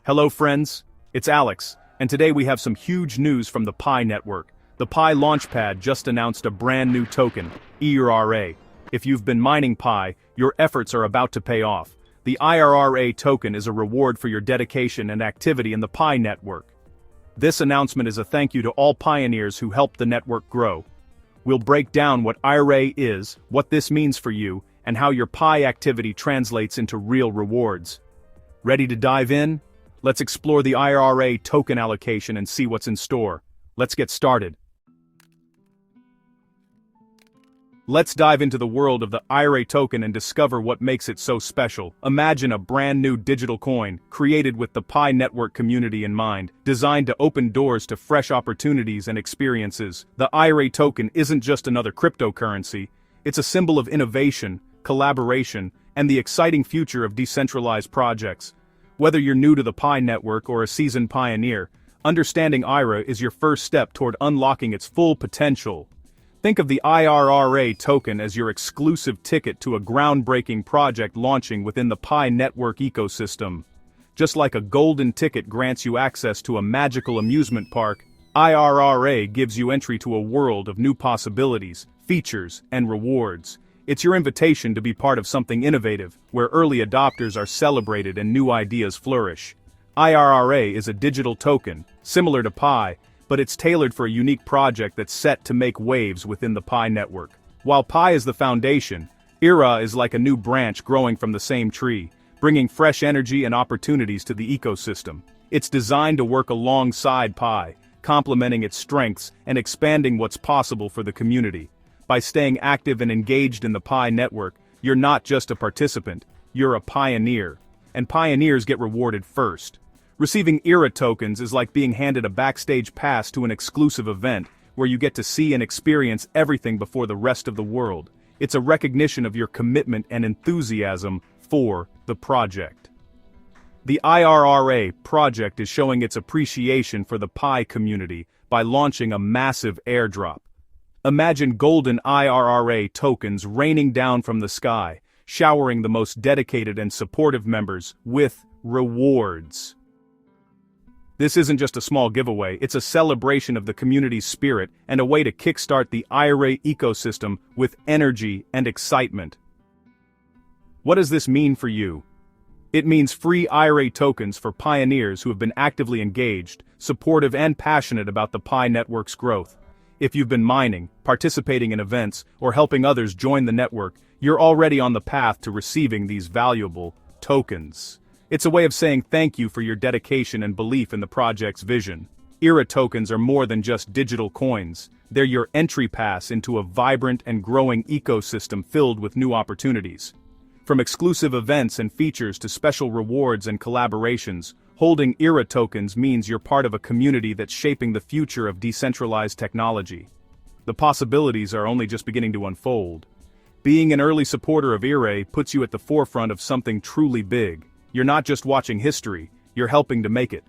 Hello friends, it's Alex, and today we have some huge news from the Pi network. The Pi Launchpad just announced a brand new token, ERA. If you've been mining Pi, your efforts are about to pay off. The ERA token is a reward for your dedication and activity in the Pi network. This announcement is a thank you to all pioneers who helped the network grow. We'll break down what ERA is, what this means for you, and how your Pi activity translates into real rewards. Ready to dive in? Let's explore the ERA token allocation and see what's in store. Let's get started. Let's dive into the world of the ERA token and discover what makes it so special. Imagine a brand new digital coin, created with the Pi network community in mind, designed to open doors to fresh opportunities and experiences. The ERA token isn't just another cryptocurrency, it's a symbol of innovation, collaboration, and the exciting future of decentralized projects. Whether you're new to the Pi network or a seasoned pioneer, understanding ERA is your first step toward unlocking its full potential. Think of the ERA token as your exclusive ticket to a groundbreaking project launching within the Pi network ecosystem. Just like a golden ticket grants you access to a magical amusement park, ERA gives you entry to a world of new possibilities, features, and rewards. It's your invitation to be part of something innovative, where early adopters are celebrated and new ideas flourish. ERA is a digital token, similar to Pi, but it's tailored for a unique project that's set to make waves within the Pi network. While Pi is the foundation, ERA is like a new branch growing from the same tree, bringing fresh energy and opportunities to the ecosystem. It's designed to work alongside Pi, complementing its strengths and expanding what's possible for the community. By staying active and engaged in the Pi network, you're not just a participant, you're a pioneer. And pioneers get rewarded first. Receiving ERA tokens is like being handed a backstage pass to an exclusive event, where you get to see and experience everything before the rest of the world. It's a recognition of your commitment and enthusiasm for the project. The ERA project is showing its appreciation for the Pi community by launching a massive airdrop. Imagine golden ERA tokens raining down from the sky, showering the most dedicated and supportive members with rewards. This isn't just a small giveaway, it's a celebration of the community's spirit and a way to kickstart the ERA ecosystem with energy and excitement. What does this mean for you? It means free ERA tokens for pioneers who have been actively engaged, supportive and passionate about the Pi network's growth. If you've been mining, participating in events, or helping others join the network, you're already on the path to receiving these valuable tokens. It's a way of saying thank you for your dedication and belief in the project's vision. ERA tokens are more than just digital coins. They're your entry pass into a vibrant and growing ecosystem filled with new opportunities. From exclusive events and features to special rewards and collaborations, holding ERA tokens means you're part of a community that's shaping the future of decentralized technology. The possibilities are only just beginning to unfold. Being an early supporter of ERA puts you at the forefront of something truly big. You're not just watching history, you're helping to make it.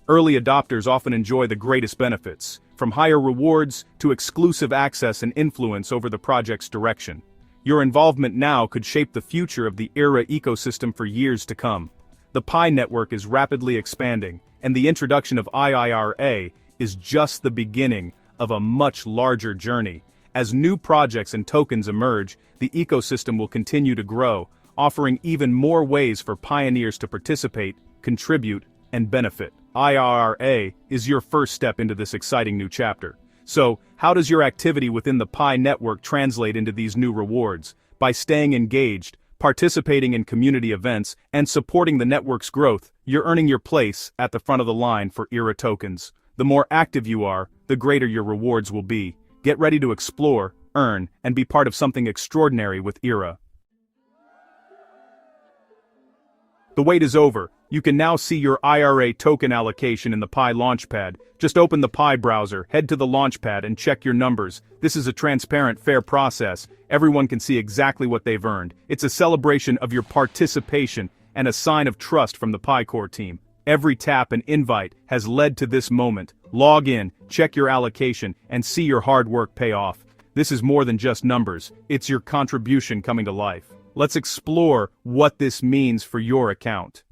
Early adopters often enjoy the greatest benefits, from higher rewards to exclusive access and influence over the project's direction. Your involvement now could shape the future of the ERA ecosystem for years to come. The Pi network is rapidly expanding, and the introduction of ERA is just the beginning of a much larger journey. As new projects and tokens emerge, the ecosystem will continue to grow, offering even more ways for pioneers to participate, contribute, and benefit. ERA is your first step into this exciting new chapter. So, how does your activity within the Pi network translate into these new rewards? By staying engaged, participating in community events, and supporting the network's growth, you're earning your place at the front of the line for ERA tokens. The more active you are, the greater your rewards will be. Get ready to explore, earn, and be part of something extraordinary with ERA. The wait is over. You can now see your ERA token allocation in the Pi Launchpad. Just open the Pi browser, head to the Launchpad and check your numbers. This is a transparent, fair process. Everyone can see exactly what they've earned. It's a celebration of your participation and a sign of trust from the Pi Core team. Every tap and invite has led to this moment. Log in, check your allocation, and see your hard work pay off. This is more than just numbers, it's your contribution coming to life. Let's explore what this means for your account.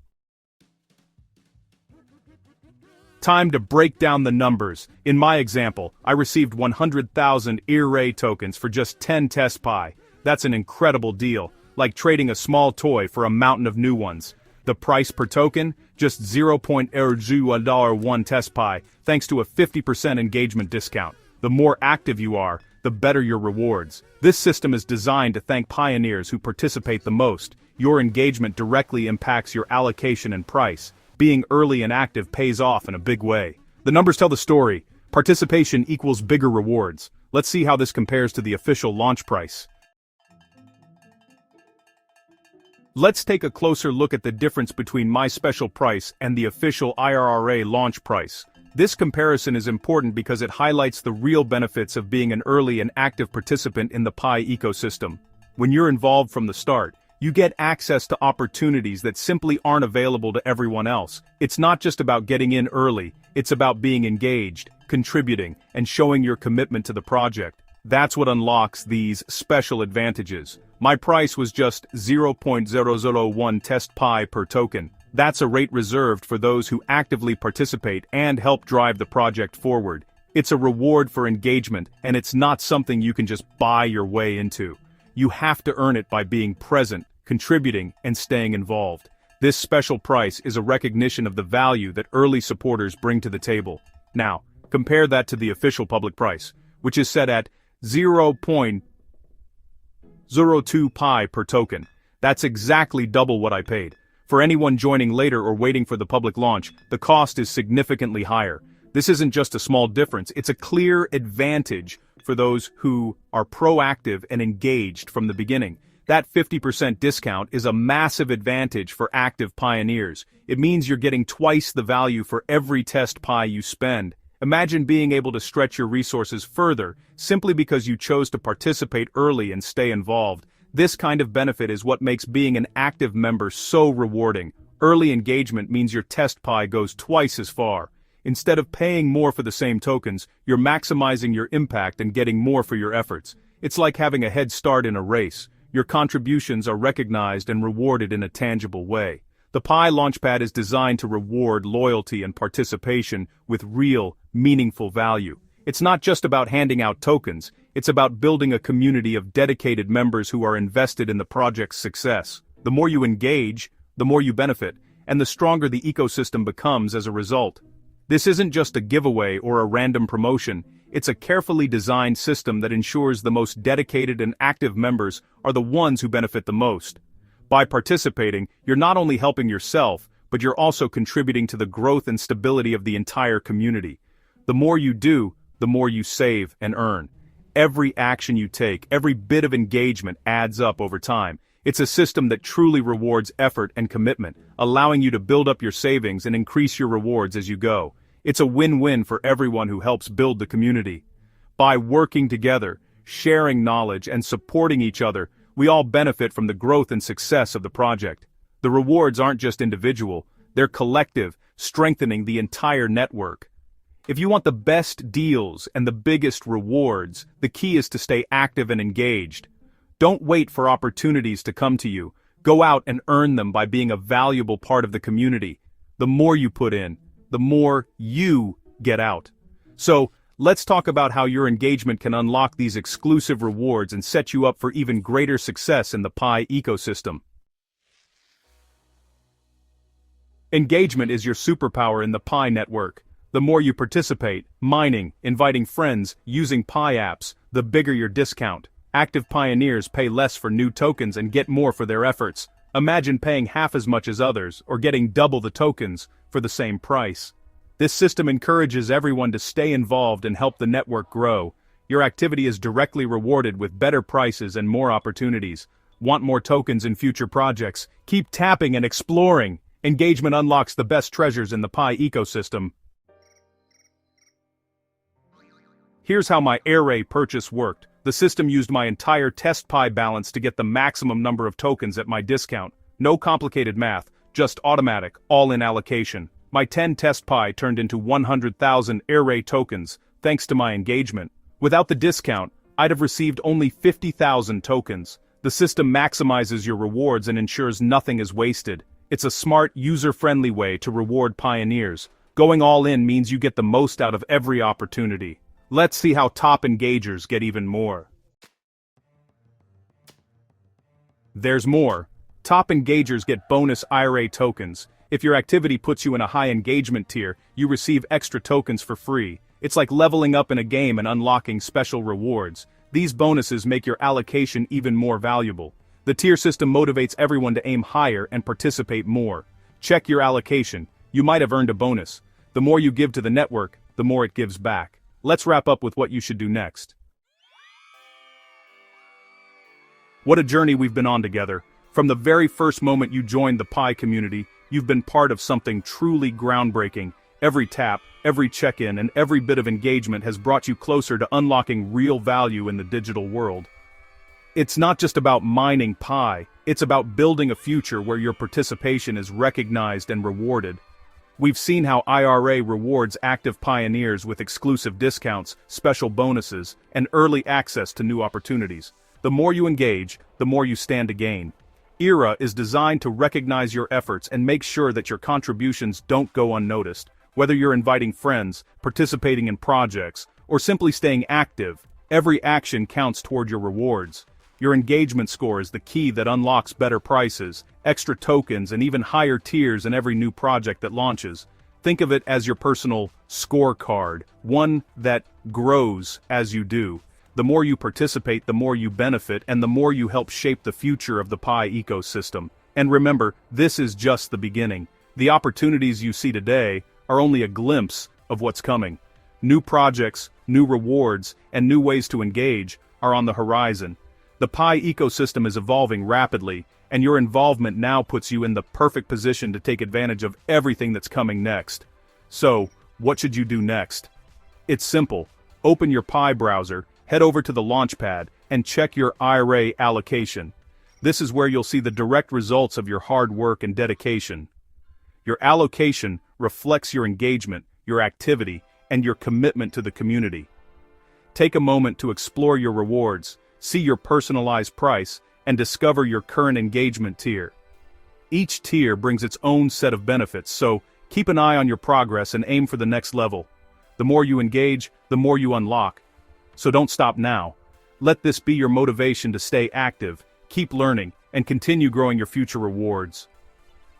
Time to break down the numbers. In my example, I received 100,000 ERA tokens for just 10 test pi. That's an incredible deal, like trading a small toy for a mountain of new ones. The price per token? Just 0.01 test pi, thanks to a 50% engagement discount. The more active you are, the better your rewards. This system is designed to thank pioneers who participate the most. Your engagement directly impacts your allocation and price. Being early and active pays off in a big way. The numbers tell the story. Participation equals bigger rewards. Let's see how this compares to the official launch price. Let's take a closer look at the difference between my special price and the official IRRA launch price. This comparison is important because it highlights the real benefits of being an early and active participant in the Pi ecosystem. When you're involved from the start, you get access to opportunities that simply aren't available to everyone else. It's not just about getting in early, it's about being engaged, contributing, and showing your commitment to the project. That's what unlocks these special advantages. My price was just 0.001 test pi per token. That's a rate reserved for those who actively participate and help drive the project forward. It's a reward for engagement, and it's not something you can just buy your way into. You have to earn it by being present, contributing, and staying involved. This special price is a recognition of the value that early supporters bring to the table. Now, compare that to the official public price, which is set at 0.02 pi per token. That's exactly double what I paid. For anyone joining later or waiting for the public launch, the cost is significantly higher. This isn't just a small difference, it's a clear advantage for those who are proactive and engaged from the beginning. That 50% discount is a massive advantage for active pioneers. It means you're getting twice the value for every test pi you spend. Imagine being able to stretch your resources further, simply because you chose to participate early and stay involved. This kind of benefit is what makes being an active member so rewarding. Early engagement means your test pi goes twice as far. Instead of paying more for the same tokens, you're maximizing your impact and getting more for your efforts. It's like having a head start in a race. Your contributions are recognized and rewarded in a tangible way. The Pi Launchpad is designed to reward loyalty and participation with real, meaningful value. It's not just about handing out tokens, it's about building a community of dedicated members who are invested in the project's success. The more you engage, the more you benefit, and the stronger the ecosystem becomes as a result. This isn't just a giveaway or a random promotion, it's a carefully designed system that ensures the most dedicated and active members are the ones who benefit the most. By participating, you're not only helping yourself, but you're also contributing to the growth and stability of the entire community. The more you do, the more you save and earn. Every action you take, every bit of engagement adds up over time. It's a system that truly rewards effort and commitment, allowing you to build up your savings and increase your rewards as you go. It's a win-win for everyone who helps build the community. By working together, sharing knowledge, and supporting each other, we all benefit from the growth and success of the project. The rewards aren't just individual, they're collective, strengthening the entire network. If you want the best deals and the biggest rewards, the key is to stay active and engaged. Don't wait for opportunities to come to you. Go out and earn them by being a valuable part of the community. The more you put in, the more you get out. So, let's talk about how your engagement can unlock these exclusive rewards and set you up for even greater success in the Pi ecosystem. Engagement is your superpower in the Pi network. The more you participate, mining, inviting friends, using Pi apps, the bigger your discount. Active pioneers pay less for new tokens and get more for their efforts. Imagine paying half as much as others, or getting double the tokens, for the same price. This system encourages everyone to stay involved and help the network grow. Your activity is directly rewarded with better prices and more opportunities. Want more tokens in future projects? Keep tapping and exploring. Engagement unlocks the best treasures in the Pi ecosystem. Here's how my Array purchase worked. The system used my entire test Pi balance to get the maximum number of tokens at my discount. No complicated math, just automatic, all-in allocation. My 10 test Pi turned into 100,000 Array tokens, thanks to my engagement. Without the discount, I'd have received only 50,000 tokens. The system maximizes your rewards and ensures nothing is wasted. It's a smart, user-friendly way to reward pioneers. Going all in means you get the most out of every opportunity. Let's see how top engagers get even more. There's more. Top engagers get bonus IRA tokens. If your activity puts you in a high engagement tier, you receive extra tokens for free. It's like leveling up in a game and unlocking special rewards. These bonuses make your allocation even more valuable. The tier system motivates everyone to aim higher and participate more. Check your allocation. You might have earned a bonus. The more you give to the network, the more it gives back. Let's wrap up with what you should do next. What a journey we've been on together. From the very first moment you joined the Pi community, you've been part of something truly groundbreaking. Every tap, every check-in, and every bit of engagement has brought you closer to unlocking real value in the digital world. It's not just about mining Pi, it's about building a future where your participation is recognized and rewarded. We've seen how IRA rewards active pioneers with exclusive discounts, special bonuses, and early access to new opportunities. The more you engage, the more you stand to gain. ERA is designed to recognize your efforts and make sure that your contributions don't go unnoticed. Whether you're inviting friends, participating in projects, or simply staying active, every action counts toward your rewards. Your engagement score is the key that unlocks better prices, extra tokens, and even higher tiers in every new project that launches. Think of it as your personal scorecard, one that grows as you do. The more you participate, the more you benefit, and the more you help shape the future of the Pi ecosystem. And remember, this is just the beginning. The opportunities you see today are only a glimpse of what's coming. New projects, new rewards, and new ways to engage are on the horizon. The Pi ecosystem is evolving rapidly, and your involvement now puts you in the perfect position to take advantage of everything that's coming next. So, what should you do next? It's simple. Open your Pi browser, head over to the Launchpad, and check your IRA allocation. This is where you'll see the direct results of your hard work and dedication. Your allocation reflects your engagement, your activity, and your commitment to the community. Take a moment to explore your rewards, see your personalized price, and discover your current engagement tier. Each tier brings its own set of benefits, so keep an eye on your progress and aim for the next level. The more you engage, the more you unlock. So don't stop now. Let this be your motivation to stay active, keep learning, and continue growing your future rewards.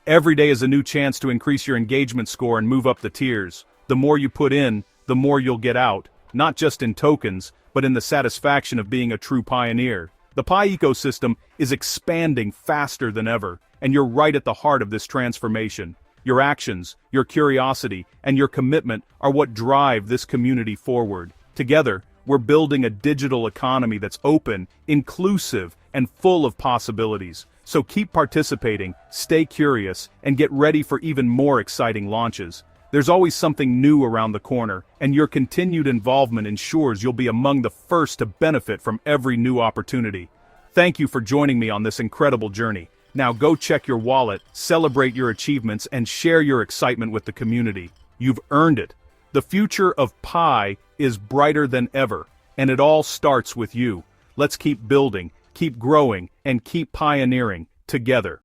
Every day is a new chance to increase your engagement score and move up the tiers. The more you put in, the more you'll get out, not just in tokens, but in the satisfaction of being a true pioneer. The Pi ecosystem is expanding faster than ever, and you're right at the heart of this transformation. Your actions, your curiosity, and your commitment are what drive this community forward. Together, we're building a digital economy that's open, inclusive, and full of possibilities. So keep participating, stay curious, and get ready for even more exciting launches. There's always something new around the corner, and your continued involvement ensures you'll be among the first to benefit from every new opportunity. Thank you for joining me on this incredible journey. Now go check your wallet, celebrate your achievements, and share your excitement with the community. You've earned it. The future of Pi is brighter than ever, and it all starts with you. Let's keep building, keep growing, and keep pioneering together.